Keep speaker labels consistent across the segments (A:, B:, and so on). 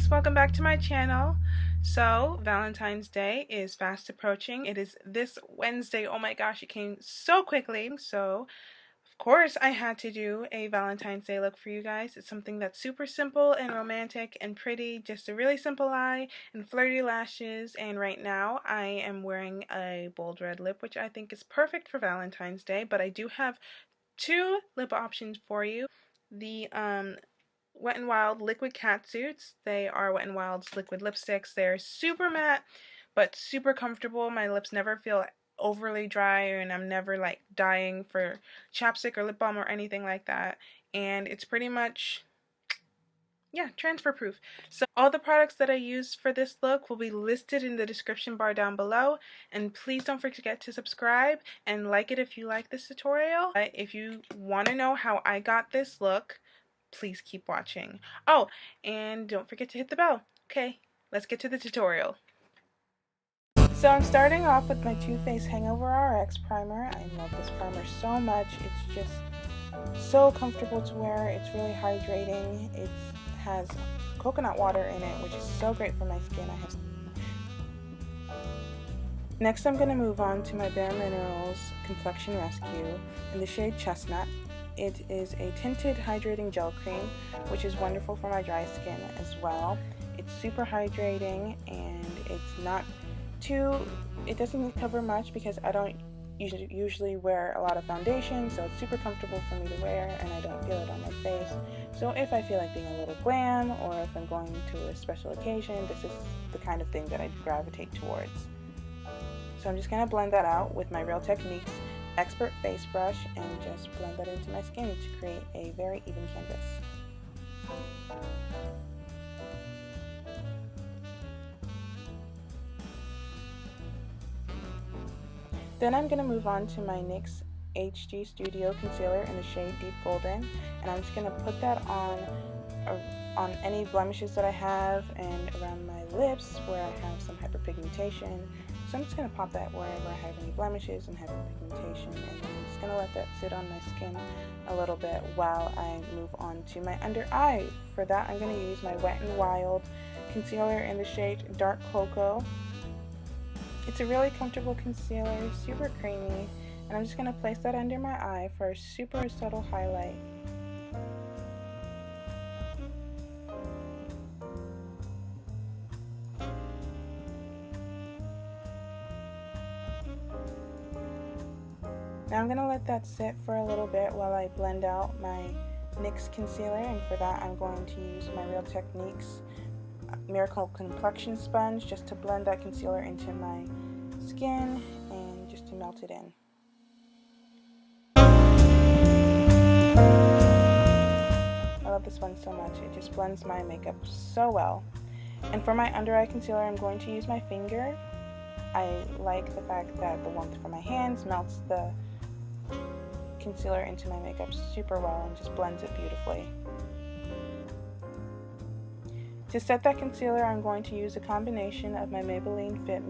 A: loves, welcome back to my channel. So Valentine's Day is fast approaching. It is this Wednesday. Oh my gosh, it came so quickly. So of course I had to do a Valentine's Day look for you guys. It's something that's super simple and romantic and pretty, just a really simple eye and flirty lashes. And right now I am wearing a bold red lip, which I think is perfect for Valentine's Day, but I do have two lip options for you. The Wet n Wild liquid catsuits. They are Wet n Wild's liquid lipsticks. They're super matte but super comfortable. My lips never feel overly dry, and I'm never like dying for chapstick or lip balm or anything like that. And it's pretty much, yeah, transfer proof. So all the products that I use for this look will be listed in the description bar down below, and please don't forget to subscribe and like it if you like this tutorial. If you want to know how I got this look, please keep watching. Oh, and don't forget to hit the bell. Okay, let's get to the tutorial. So I'm starting off with my Too Faced Hangover RX primer. I love this primer so much. It's just so comfortable to wear. It's really hydrating. It has coconut water in it, which is so great for my skin. Next, I'm going to move on to my BareMinerals Complexion Rescue in the shade Chestnut. It is a tinted hydrating gel cream, which is wonderful for my dry skin as well. It's super hydrating, and it's not too, it doesn't cover much because I don't usually wear a lot of foundation, so it's super comfortable for me to wear and I don't feel it on my face. So if I feel like being a little glam, or if I'm going to a special occasion, this is the kind of thing that I gravitate towards. So I'm just going to blend that out with my Real Techniques Expert Face Brush and just blend that into my skin to create a very even canvas. Then I'm going to move on to my NYX HD Studio Concealer in the shade Deep Golden, and I'm just going to put that on any blemishes that I have and around my lips where I have some hyperpigmentation. So I'm just going to pop that wherever I have any blemishes and hyperpigmentation, and then I'm just going to let that sit on my skin a little bit while I move on to my under eye. For that, I'm going to use my Wet n Wild concealer in the shade Dark Cocoa. It's a really comfortable concealer, super creamy, and I'm just going to place that under my eye for a super subtle highlight. Now I'm going to let that sit for a little bit while I blend out my NYX concealer, and for that I'm going to use my Real Techniques Miracle Complexion Sponge just to blend that concealer into my skin and just to melt it in. I love this one so much. It just blends my makeup so well. And for my under eye concealer, I'm going to use my finger. I like the fact that the warmth from my hands melts the concealer into my makeup super well and just blends it beautifully. To set that concealer, I'm going to use a combination of my Maybelline Fit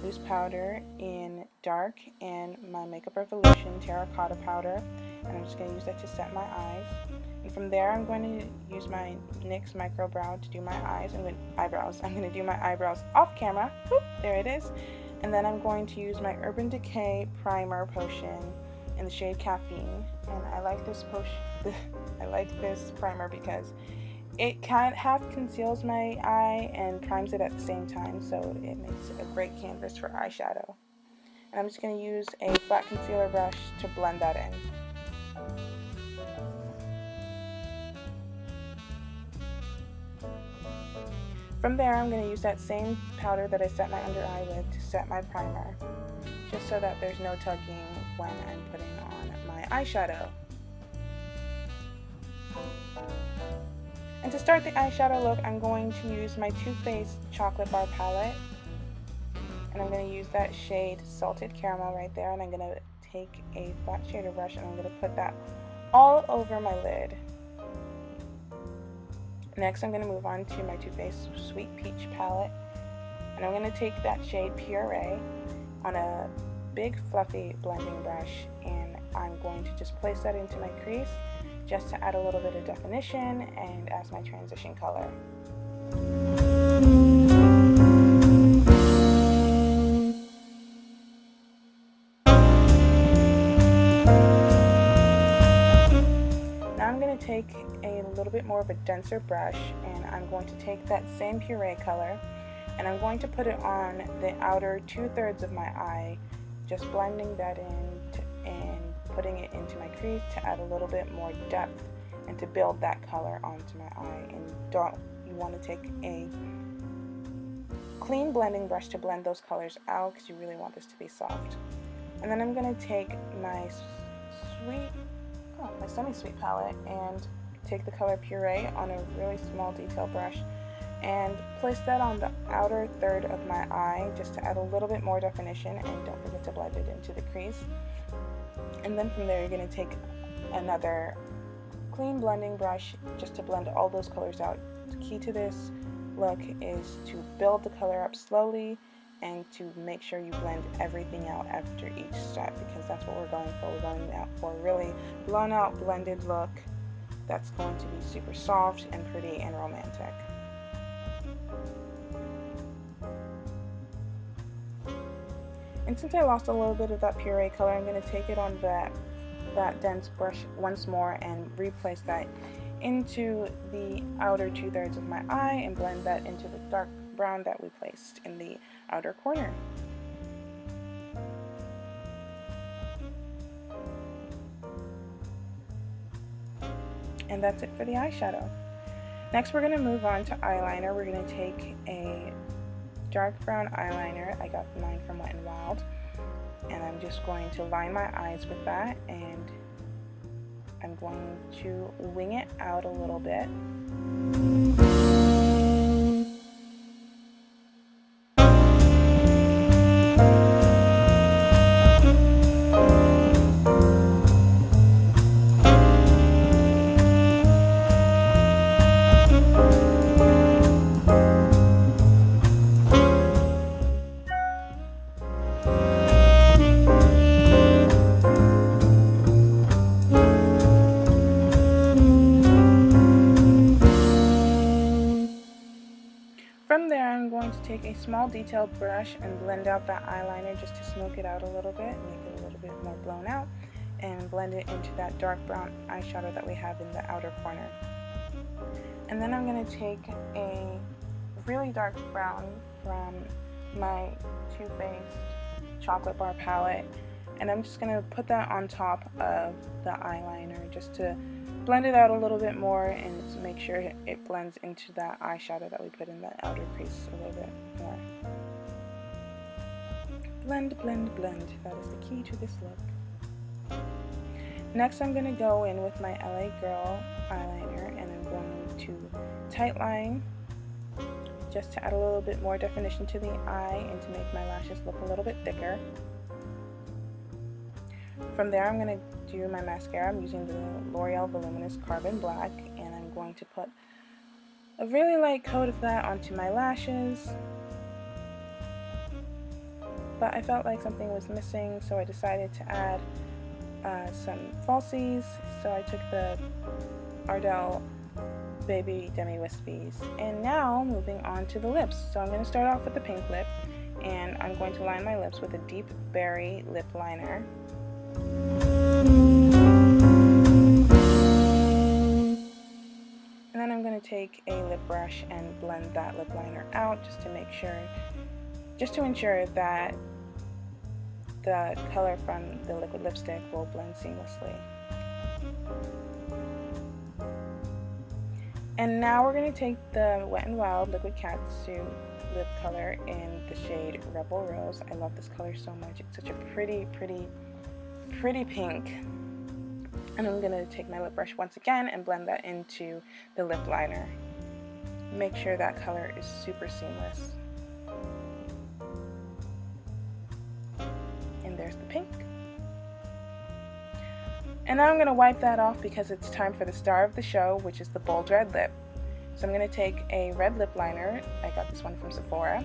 A: loose powder in dark and my Makeup Revolution Terra-cotta powder, and I'm just going to use that to set my eyes. And from there, I'm going to use my NYX Microbrow to do my eyes and eyebrows. I'm going to do my eyebrows off camera. Whoop, there it is. And then I'm going to use my Urban Decay Primer Potion in the shade Caffine. And I like this primer because it kind of half conceals my eye and primes it at the same time, so it makes it a great canvas for eyeshadow. And I'm just going to use a flat concealer brush to blend that in. From there, I'm going to use that same powder that I set my under eye with to set my primer, just so that there's no tugging when I'm putting on my eyeshadow. And to start the eyeshadow look, I'm going to use my Too Faced Chocolate Bar Palette. And I'm going to use that shade Salted Caramel right there. And I'm going to take a flat shader brush and I'm going to put that all over my lid. Next, I'm going to move on to my Too Faced Sweet Peach Palette. And I'm going to take that shade Puree on a big fluffy blending brush. And I'm going to just place that into my crease, just to add a little bit of definition and as my transition color. take a little bit more of a denser brush, and I'm going to take that same Puree color and I'm going to put it on the outer 2/3 of my eye, just blending that in and putting it into my crease to add a little bit more depth and to build that color onto my eye. And you want to take a clean blending brush to blend those colors out, because you really want this to be soft. And then I'm going to take my semi-sweet palette and take the color Puree on a really small detail brush and place that on the outer third of my eye just to add a little bit more definition, and don't forget to blend it into the crease. And then from there you're going to take another clean blending brush just to blend all those colors out. The key to this look is to build the color up slowly and to make sure you blend everything out after each step, because that's what we're going for. We're going out for a really blown out blended look that's going to be super soft and pretty and romantic. And since I lost a little bit of that Puree color, I'm going to take it on that dense brush once more and replace that into the outer 2/3 of my eye and blend that into the dark brown that we placed in the outer corner. And that's it for the eyeshadow. Next we're going to move on to eyeliner. We're going to take a dark brown eyeliner. I got mine from Wet n Wild, and I'm just going to line my eyes with that, and I'm going to wing it out a little bit. From there, I'm going to take a small detailed brush and blend out that eyeliner just to smoke it out a little bit, make it a little bit more blown out, and blend it into that dark brown eyeshadow that we have in the outer corner. And then I'm going to take a really dark brown from my Too Faced Chocolate Bar palette, and I'm just going to put that on top of the eyeliner just to blend it out a little bit more and to make sure it blends into that eyeshadow that we put in the outer crease a little bit more. Blend, blend, blend. That is the key to this look. Next I'm going to go in with my LA Girl eyeliner, and I'm going to tightline just to add a little bit more definition to the eye and to make my lashes look a little bit thicker. From there, I'm going to do my mascara. I'm using the Loreal Voluminous Carbon Black, and I'm going to put a really light coat of that onto my lashes. But I felt like something was missing, so I decided to add some falsies. So I took the Ardell Baby Demi Wispies. And now, moving on to the lips. So I'm going to start off with the pink lip, and I'm going to line my lips with a deep berry lip liner. And then I'm going to take a lip brush and blend that lip liner out just to ensure that the color from the liquid lipstick will blend seamlessly. And now we're going to take the Wet n Wild Liquid Catsuit lip color in the shade Rebel Rose. I love this color so much. It's such a pretty pink. And I'm going to take my lip brush once again and blend that into the lip liner. Make sure that color is super seamless. And there's the pink. And now I'm going to wipe that off because it's time for the star of the show, which is the bold red lip. So I'm going to take a red lip liner. I got this one from Sephora.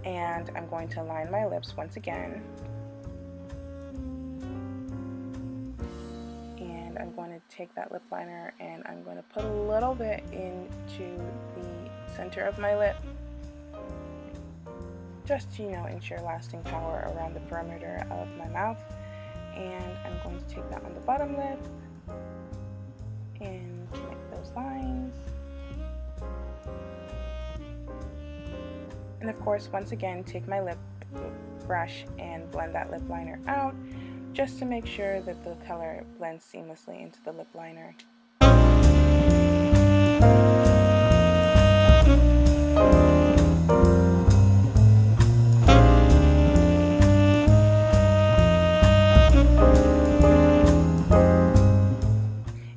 A: And I'm going to line my lips once again. I'm going to take that lip liner and I'm going to put a little bit into the center of my lip, just to, ensure lasting power around the perimeter of my mouth. And I'm going to take that on the bottom lip and connect those lines. And of course, once again, take my lip brush and blend that lip liner out, just to make sure that the color blends seamlessly into the lip liner.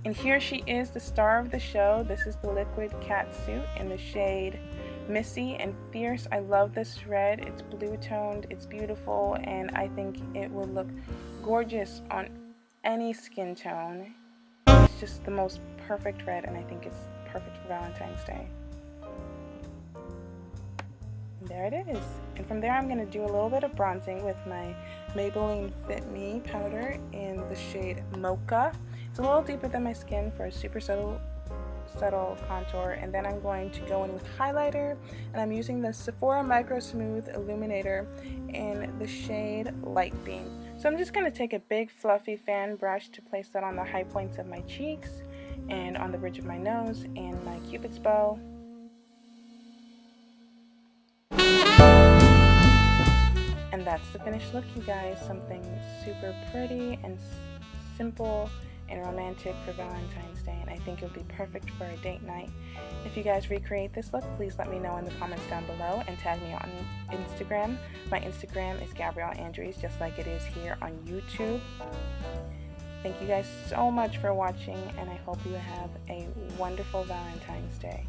A: And here she is, the star of the show. This is the liquid Catsuit in the shade Missy and Fierce. I love this red. It's blue toned, it's beautiful, and I think it will look gorgeous on any skin tone. It's just the most perfect red, and I think it's perfect for Valentine's Day. And there it is. And from there I'm going to do a little bit of bronzing with my Maybelline Fit Me powder in the shade Mocha. It's a little deeper than my skin for a super subtle contour, and then I'm going to go in with highlighter, and I'm using the Sephora Micro Smooth Illuminator in the shade Light Beam. So I'm just going to take a big fluffy fan brush to place that on the high points of my cheeks and on the bridge of my nose and my cupid's bow. And that's the finished look, you guys. Something super pretty and simple and romantic for Valentine's Day, and I think it'll be perfect for a date night. If you guys recreate this look, please let me know in the comments down below and tag me on Instagram. My Instagram is Gabrielle Andrews, just like it is here on YouTube. Thank you guys so much for watching, and I hope you have a wonderful Valentine's Day.